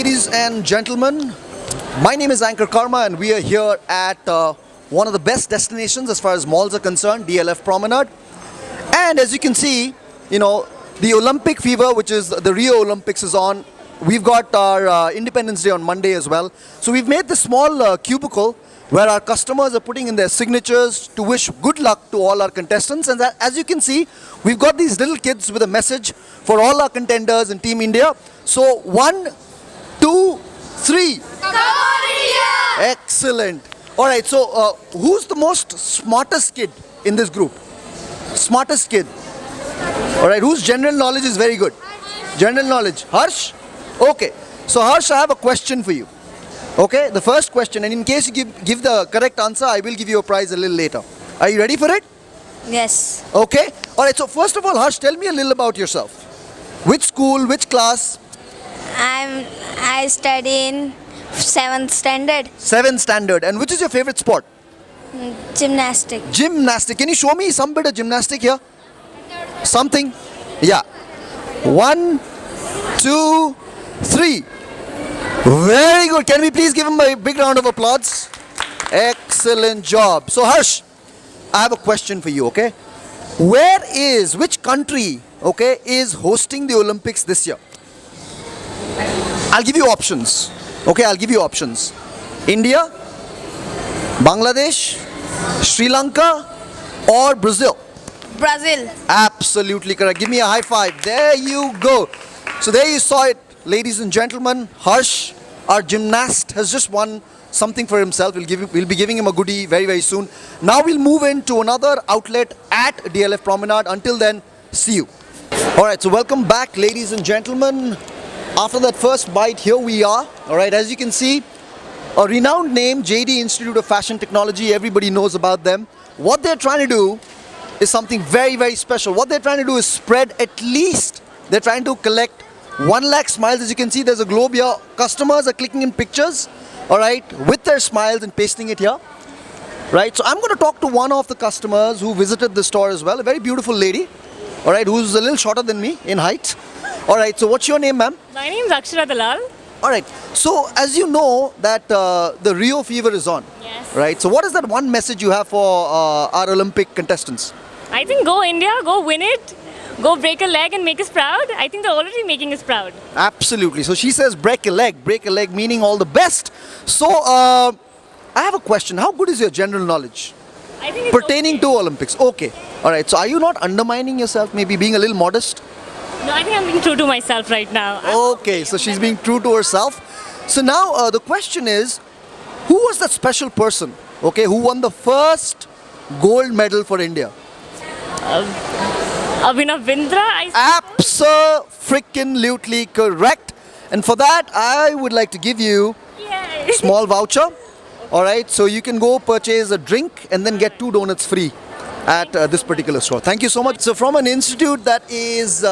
ladies and gentlemen. My name is Anchor Karma and we are here at one of the best destinations as far as malls are concerned, DLF Promenade. And as you can see, the Olympic fever, which is the Rio Olympics, is on. We've got our Independence Day on Monday as well. So we've made this small cubicle where our customers are putting in their signatures to wish good luck to all our contestants. And as you can see, we've got these little kids with a message for all our contenders in Team India. So 1, 2, 3. Come on, India! Excellent. All right, so who's the most smartest kid in this group? Smartest kid. All right, whose general knowledge is very good? General knowledge. Harsh? Okay. So Harsh, I have a question for you. Okay, the first question, and in case you give the correct answer, I will give you a prize a little later. Are you ready for it? Yes. Okay. All right, so first of all, Harsh, tell me a little about yourself. Which school, which class? I study in 7th standard. 7th standard. And which is your favorite sport? Gymnastic. Gymnastic. Can you show me some bit of gymnastic here? Something? Yeah. 1, 2, 3. Very good. Can we please give him a big round of applause? Excellent job. So Harsh, I have a question for you, okay? Which country, okay, is hosting the Olympics this year? I'll give you options. Okay, I'll give you options. India, Bangladesh, Sri Lanka, or Brazil? Brazil. Absolutely correct. Give me a high five. There you go. So there you saw it, ladies and gentlemen. Harsh, our gymnast, has just won something for himself. We'll be giving him a goodie very, very soon. Now we'll move into another outlet at DLF Promenade. Until then, see you. All right, so welcome back, ladies and gentlemen. After that first bite, here we are. All right, as you can see, a renowned name, JD Institute of Fashion Technology. Everybody knows about them. What they're trying to do is something very, very special. What they're trying to do is spread they're trying to collect 1 lakh smiles. As you can see, there's a globe here. Customers are clicking in pictures, all right, with their smiles and pasting it here. Right, so I'm going to talk to one of the customers who visited the store as well. A very beautiful lady, all right, who's a little shorter than me in height. All right, so what's your name, ma'am? My name is Akshara Dalal. All right, so as you know that the Rio fever is on. Yes. Right, so what is that one message you have for our Olympic contestants? I think go India, go win it, go break a leg and make us proud. I think they're already making us proud. Absolutely. So she says break a leg meaning all the best. So I have a question. How good is your general knowledge I think it's pertaining okay. to Olympics? Okay. All right, so are you not undermining yourself, maybe being a little modest? No, I think I'm being true to myself right now. Okay, so she's being true to herself. So now the question is, who was that special person, okay, who won the first gold medal for India? Abhinav Bindra. Abso-freaking-lutely correct. And for that, I would like to give you Yay. a small voucher. All right, so you can go purchase a drink and then get 2 donuts free at this particular store. Thank you so much. So from an institute that is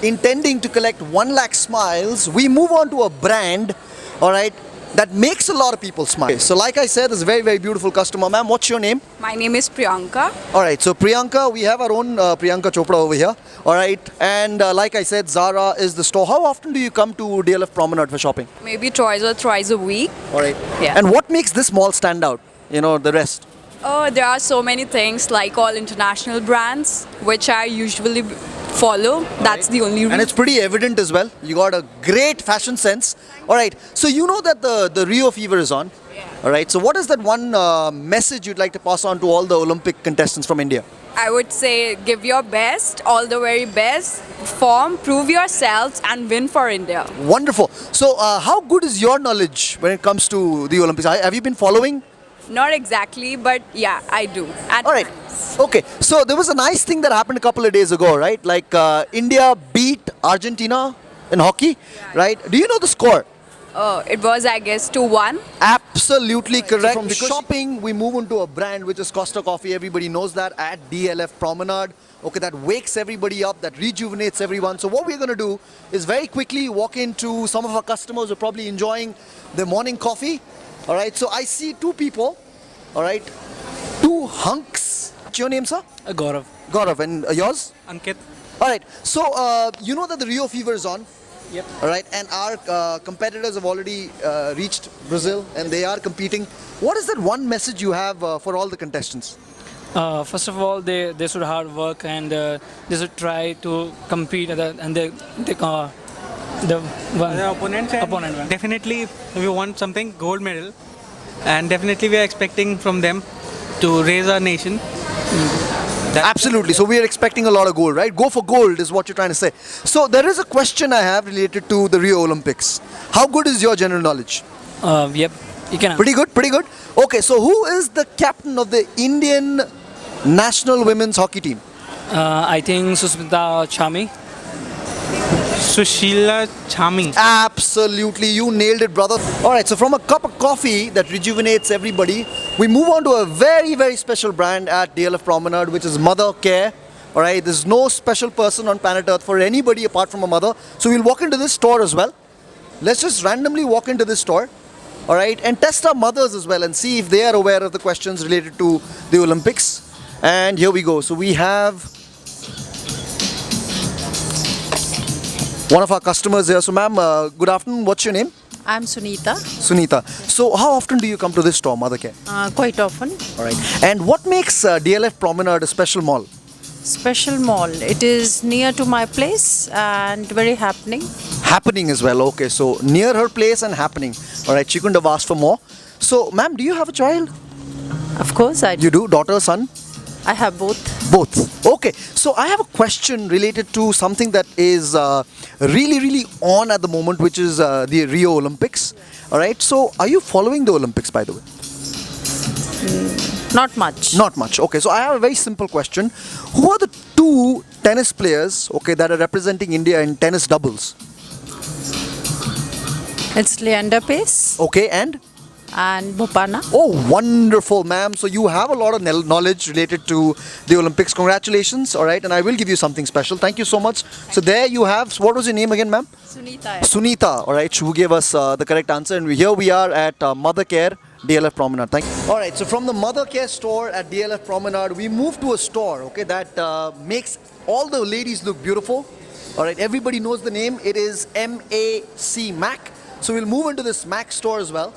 intending to collect 1 lakh smiles, we move on to a brand, all right, that makes a lot of people smile. So like I said, this is a very, very beautiful customer. Ma'am, what's your name? My name is Priyanka. All right, so Priyanka, we have our own Priyanka Chopra over here. All right, and like I said, Zara is the store. How often do you come to DLF Promenade for shopping? Maybe twice or thrice a week. All right. Yeah. And what makes this mall stand out? The rest? Oh, there are so many things like all international brands, which I usually follow. That's the only reason. And it's pretty evident as well. You got a great fashion sense. All right. So you know that the Rio fever is on. Yeah. All right. So what is that one message you'd like to pass on to all the Olympic contestants from India? I would say give your best, all the very best, perform, prove yourselves and win for India. Wonderful. So how good is your knowledge when it comes to the Olympics? Have you been following? Not exactly, but yeah, I do. At All right. times. Okay. So there was a nice thing that happened a couple of days ago, right? Like India beat Argentina in hockey, right? Do you know the score? It was, I guess, 2-1. Absolutely correct. From shopping, we move into a brand which is Costa Coffee. Everybody knows that at DLF Promenade. Okay, that wakes everybody up, that rejuvenates everyone. So what we're going to do is very quickly walk into some of our customers who are probably enjoying their morning coffee. All right, so I see 2 people, all right, 2 hunks. What's your name, sir? Gaurav. Gaurav, and yours? Ankit. All right, so you know that the Rio fever is on. Yep. All right, and our competitors have already reached Brazil, and they are competing. What is that one message you have for all the contestants? First of all, they should hard work and they should try to compete and the one The opponents and opponent one. definitely we want something gold medal, and definitely we are expecting from them to raise our nation. Absolutely. So we are expecting a lot of gold, right? Go for gold is what you're trying to say. So there is a question I have related to the Rio Olympics. How good is your general knowledge? Yep, you can. Pretty good, pretty good. Okay, so who is the captain of the Indian national women's hockey team? I think Susmita Chami. Sushila Chami. Absolutely, you nailed it, brother. All right, so from a cup of coffee that rejuvenates everybody, we move on to a very, very special brand at DLF Promenade, which is Mother Care. All right, there's no special person on planet Earth for anybody apart from a mother. So we'll walk into this store as well. Let's just randomly walk into this store, all right, and test our mothers as well and see if they are aware of the questions related to the Olympics. And here we go. So we have one of our customers here. So ma'am, good afternoon. What's your name? I'm Sunita. Sunita. So how often do you come to this store, Mother Care? Quite often. All right. And what makes DLF Promenade a special mall? Special mall. It is near to my place and very happening. Happening as well. Okay. So near her place and happening. All right. She couldn't have asked for more. So ma'am, do you have a child? Of course, I do. You do? Daughter, son? I have both. Both. Okay. So I have a question related to something that is really, really on at the moment, which is the Rio Olympics. All right. So are you following the Olympics, by the way? Not much. Not much. Okay. So I have a very simple question. Who are the two tennis players, okay, that are representing India in tennis doubles? It's Leander Pace Okay. And? and Bhopana. Oh, wonderful, ma'am. So you have a lot of knowledge related to the Olympics. Congratulations. All right. And I will give you something special. Thank you so much. So there you have. So what was your name again, ma'am? Sunita. Sunita. All right. Who gave us the correct answer. And here we are at Mother Care, DLF Promenade. Thank you. All right. So from the Mother Care store at DLF Promenade, we moved to a store, okay, that makes all the ladies look beautiful. All right. Everybody knows the name. It is MAC Mac. So we'll move into this Mac store as well.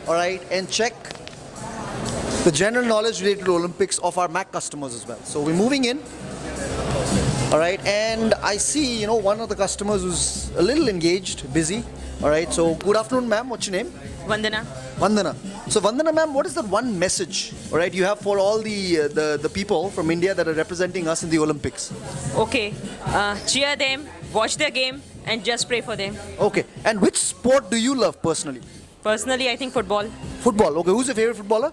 All right, and check the general knowledge related to Olympics of our Mac customers as well. So we're moving in. All right, and I see, one of the customers who's a little engaged, busy. All right, so good afternoon, ma'am. What's your name? Vandana. Vandana. So Vandana, ma'am, what is that one message, all right, you have for all the people from India that are representing us in the Olympics? Okay. Cheer them, watch their game, and just pray for them. Okay, and which sport do you love personally? Personally, I think football. Football. Okay, who's your favorite footballer?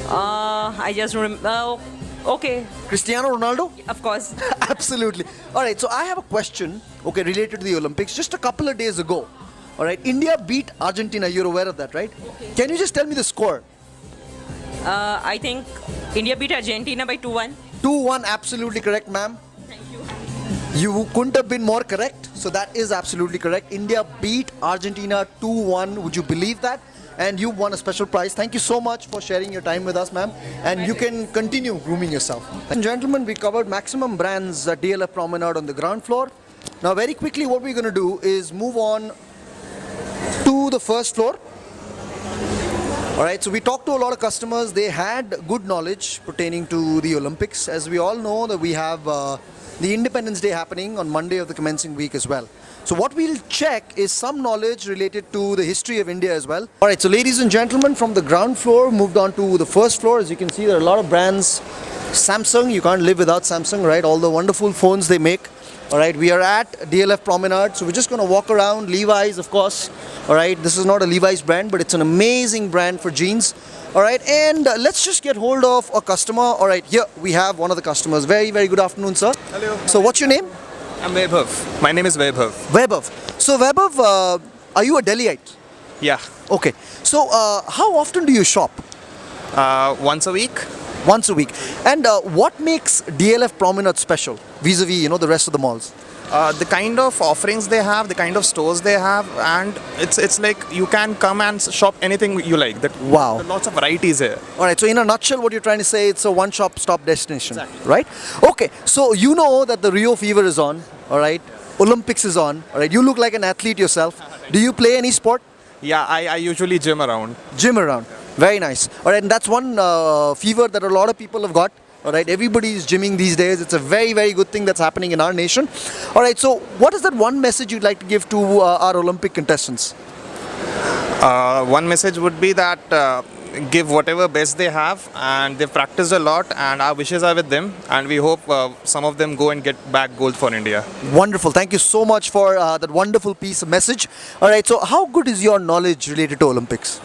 I just remember. Okay, Cristiano Ronaldo? of course. Absolutely. All right, so I have a question, okay, related to the Olympics. Just a couple of days ago, all right, India beat Argentina. You're aware of that, right? Okay. Can you just tell me the score? I think India beat Argentina by 2-1. 2-1, absolutely correct, ma'am. Thank you. You couldn't have been more correct. So that is absolutely correct. India beat Argentina 2-1. Would you believe that? And you won a special prize. Thank you so much for sharing your time with us, ma'am. And you can continue grooming yourself. Ladies and gentlemen, we covered maximum brands at DLF Promenade on the ground floor. Now, very quickly, what we're going to do is move on to the first floor. All right, so we talked to a lot of customers. They had good knowledge pertaining to the Olympics. As we all know, that we have the Independence Day happening on Monday of the commencing week as well. So what we'll check is some knowledge related to the history of India as well. All right, so ladies and gentlemen, from the ground floor, moved on to the first floor. As you can see, there are a lot of brands. Samsung, you can't live without Samsung, right? All the wonderful phones they make. All right, we are at DLF Promenade, so we're just going to walk around. Levi's, of course. All right, this is not a Levi's brand, but it's an amazing brand for jeans. All right, and let's just get hold of a customer. All right, here we have one of the customers. Very, very good afternoon, sir. Hello. So what's your name? I'm Vaibhav. My name is Vaibhav. Vaibhav. So Vaibhav, are you a Delhiite? Yeah. Okay. So how often do you shop? Once a week. Once a week. And what makes DLF Promenade special vis-a-vis, the rest of the malls? The kind of offerings they have, the kind of stores they have, and it's like you can come and shop anything you like. Wow. Lots of varieties here. All right, so in a nutshell, what you're trying to say, it's a one-shop stop destination, Exactly. right? Okay, so you know that the Rio fever is on, all right? Olympics is on. All right, you look like an athlete yourself. Do you play any sport? Yeah, I usually gym around. Gym around. Very nice. All right, and that's one fever that a lot of people have got. All right, everybody is gymming these days. It's a very, very good thing that's happening in our nation. All right, so what is that one message you'd like to give to our Olympic contestants? One message would be that give whatever best they have, and they've practiced a lot, and our wishes are with them, and we hope some of them go and get back gold for India. Wonderful. Thank you so much for that wonderful piece of message. All right, so how good is your knowledge related to Olympics?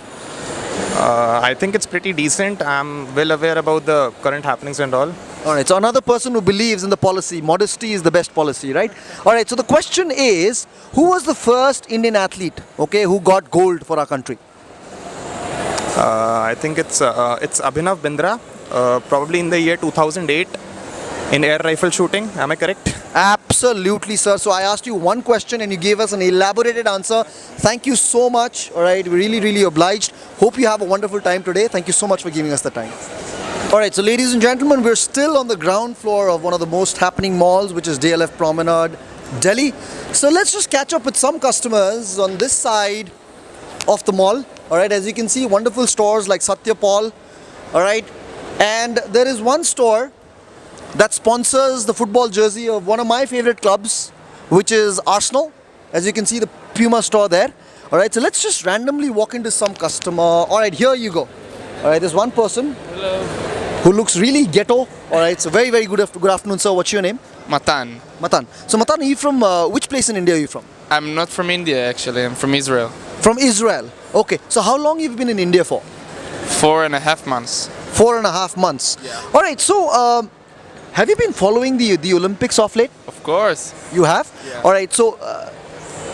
I think it's pretty decent. I'm well aware about the current happenings and all. All right, so another person who believes in the policy, modesty is the best policy, right? All right, so the question is, who was the first Indian athlete, okay, who got gold for our country? I think it's Abhinav Bindra, probably in the year 2008 in air rifle shooting. Am I correct? Absolutely, sir. So I asked you one question and you gave us an elaborated answer. Thank you so much. All right, we're really, really obliged. Hope you have a wonderful time today. Thank you so much for giving us the time. All right, so ladies and gentlemen, we're still on the ground floor of one of the most happening malls, which is DLF Promenade, Delhi. So let's just catch up with some customers on this side of the mall. All right, as you can see, wonderful stores like Satyapal. All right, and there is one store that sponsors the football jersey of one of my favorite clubs, which is Arsenal. As you can see, the Puma store there. All right, so let's just randomly walk into some customer. All right, here you go. All right, there's one person who looks really ghetto. All right, so very, very good afternoon, sir. What's your name? Matan. Matan. So Matan, are you from, which place in India are you from? I'm not from India actually, I'm from Israel. From Israel. Okay, so how long have you been in India for? 4.5 months. 4.5 months. Yeah. All right, so have you been following the Olympics of late? Of course. You have? Yeah. All right, so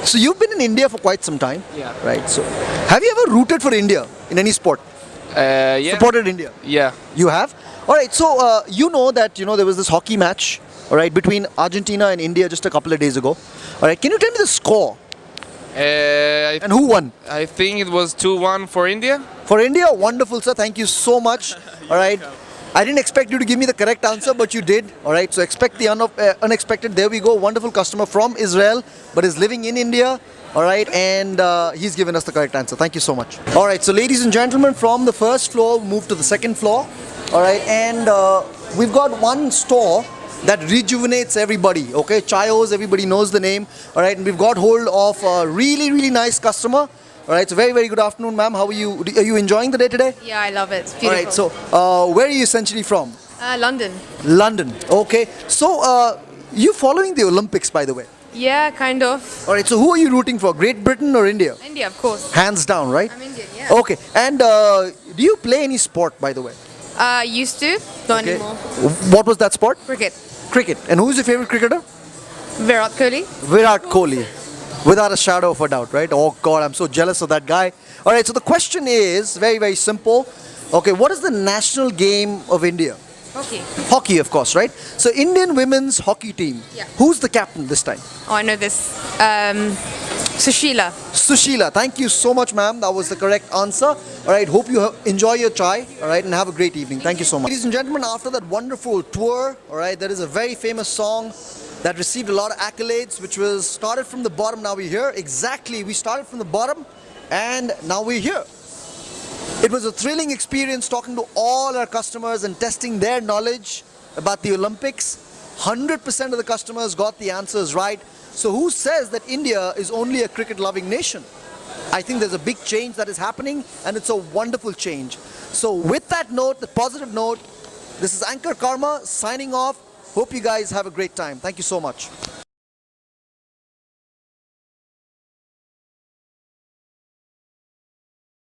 so you've been in India for quite some time. Yeah. Right, so have you ever rooted for India in any sport? Yeah. Supported India? Yeah. You have? All right, so you know that there was this hockey match, all right, between Argentina and India just a couple of days ago. All right, can you tell me the score? And who won? I think it was 2-1 for India. For India? Wonderful, sir. Thank you so much. All right. I didn't expect you to give me the correct answer, but you did. All right. So expect the unexpected. There we go. Wonderful customer from Israel, but is living in India. All right. And he's given us the correct answer. Thank you so much. All right. So ladies and gentlemen, from the first floor, move to the second floor. All right. And we've got one store that rejuvenates everybody. Okay. Chayos, everybody knows the name. All right. And we've got hold of a really, really nice customer. All right, so very, very good afternoon, ma'am. How are you? Are you enjoying the day today? Yeah, I love it. It's beautiful. All right, so where are you essentially from? London. London. Okay. So you following the Olympics, by the way? Yeah, kind of. All right, so who are you rooting for? Great Britain or India? India, of course. Hands down, right? I'm Indian, yeah. Okay. And do you play any sport, by the way? Used to, not Okay. anymore. What was that sport? Cricket. Cricket. And who's your favorite cricketer? Virat Kohli. Virat Kohli. Without a shadow of a doubt, right? Oh God, I'm so jealous of that guy. All right, so the question is very, very simple. Okay, what is the national game of India? Hockey. Hockey, of course, right? So Indian women's hockey team. Yeah. Who's the captain this time? Oh, I know this. Sushila. Sushila. Thank you so much, ma'am. That was the correct answer. All right, hope you enjoy your chai. All right, and have a great evening. Thank you so much. Ladies and gentlemen, after that wonderful tour, all right, there is a very famous song that received a lot of accolades, which was started from the bottom, now we're here. Exactly, we started from the bottom and now we're here. It was a thrilling experience talking to all our customers and testing their knowledge about the Olympics. 100% of the customers got the answers right. So who says that India is only a cricket-loving nation? I think there's a big change that is happening and it's a wonderful change. So with that note, the positive note, this is Anchor Karma signing off. Hope you guys have a great time. Thank you so much.